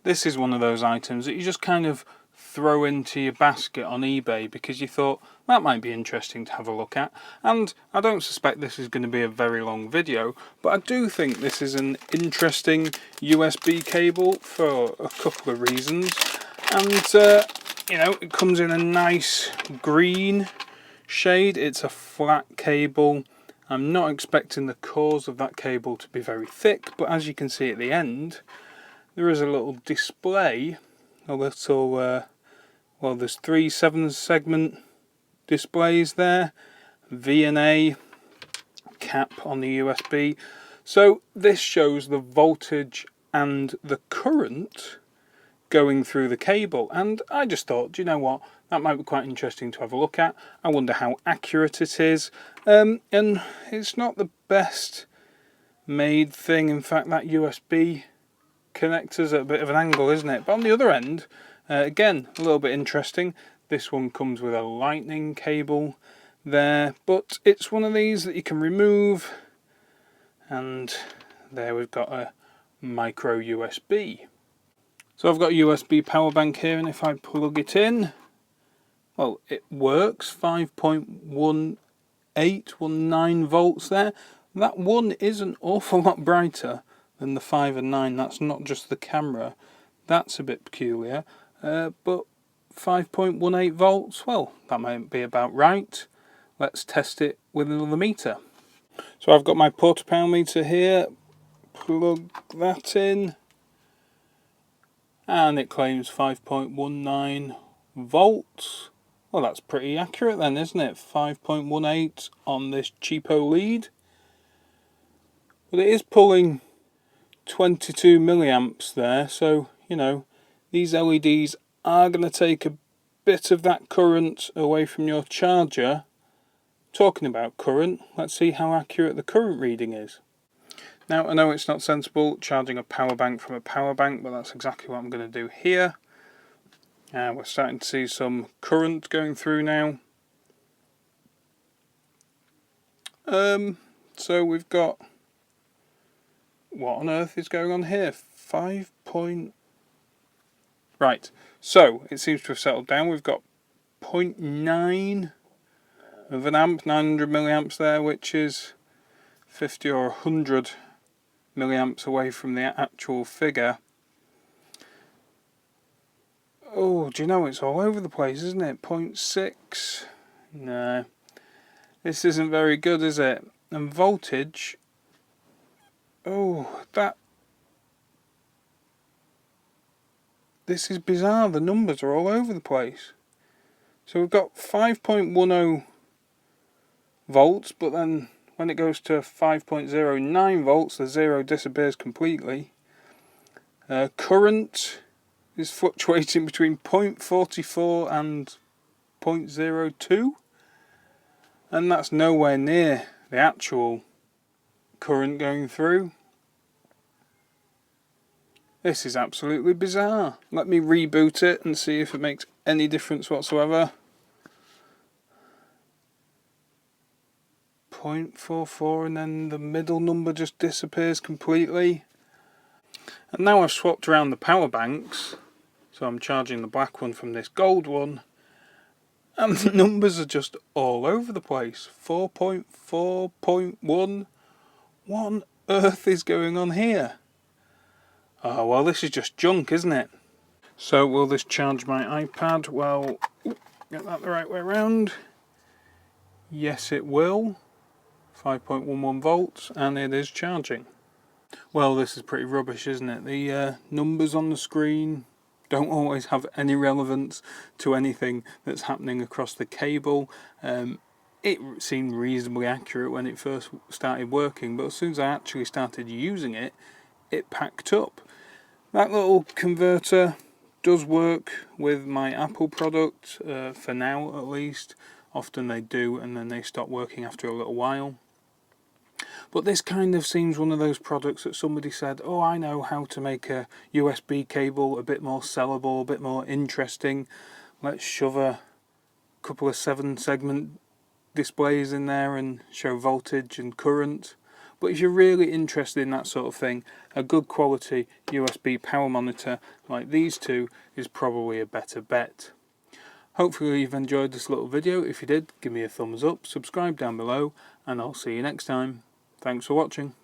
This is one of those items that you just kind of throw into your basket on eBay because you thought that might be interesting to have a look at. And I don't suspect this is going to be a very long video, but I do think this is an interesting USB cable for a couple of reasons. And you know, it comes in a nice green shade. It's a flat cable. I'm not expecting the cores of that cable to be very thick, but as you can see at the end, there is a little display, a little, well, there's 3 7-segment displays there, VNA cap on the USB. So this shows the voltage and the current going through the cable, and I just thought, do you know what, that might be quite interesting to have a look at. I wonder how accurate it is, and it's not the best made thing. In fact, that USB connector's at a bit of an angle, isn't it? But on the other end, again, a little bit interesting. This one comes with a lightning cable there, but it's one of these that you can remove, and there we've got a micro USB. So I've got a USB power bank here, and if I plug it in, well, it works. 5.19 volts there. That one is an awful lot brighter than the 5 and 9. That's not just the camera. That's a bit peculiar. But 5.18 volts, well, that might be about right. Let's test it with another meter. So I've got my quarter pound meter here. Plug that in. And it claims 5.19 volts. Well, that's pretty accurate then, isn't it? 5.18 on this cheapo lead. But it is pulling 22 milliamps there, so, you know, these LEDs are going to take a bit of that current away from your charger. Talking about current, let's see how accurate the current reading is. Now, I know it's not sensible charging a power bank from a power bank, but that's exactly what I'm going to do here. We're starting to see some current going through now. So we've got, what on earth is going on here? Right, so it seems to have settled down. We've got 0.9 of an amp, 900 milliamps there, which is 50 or 100 milliamps away from the actual figure. Oh, do you know, it's all over the place, isn't it? 0.6. No, this isn't very good, is it? And voltage, oh, this is bizarre. The numbers are all over the place. So we've got 5.10 volts, but then when it goes to 5.09 volts, the zero disappears completely. Current is fluctuating between 0.44 and 0.02, and that's nowhere near the actual current going through. This is absolutely bizarre. Let me reboot it and see if it makes any difference whatsoever. 0.44, and then the middle number just disappears completely. And now I've swapped around the power banks, so I'm charging the black one from this gold one, and the numbers are just all over the place. 4.4.1. What on earth is going on here? Oh, well, this is just junk, isn't it? So will this charge my iPad? Well, get that the right way around. Yes, it will. 5.11 volts, and it is charging. Well, this is pretty rubbish, isn't it? The numbers on the screen don't always have any relevance to anything that's happening across the cable. It seemed reasonably accurate when it first started working, but as soon as I actually started using it, it packed up. That little converter does work with my Apple product, for now at least. Often they do, and then they stop working after a little while. But this kind of seems one of those products that somebody said, oh, I know how to make a USB cable a bit more sellable, a bit more interesting. Let's shove a couple of 7-segment displays in there and show voltage and current. But if you're really interested in that sort of thing, a good quality USB power monitor like these two is probably a better bet. Hopefully you've enjoyed this little video. If you did, give me a thumbs up, subscribe down below, and I'll see you next time. Thanks for watching.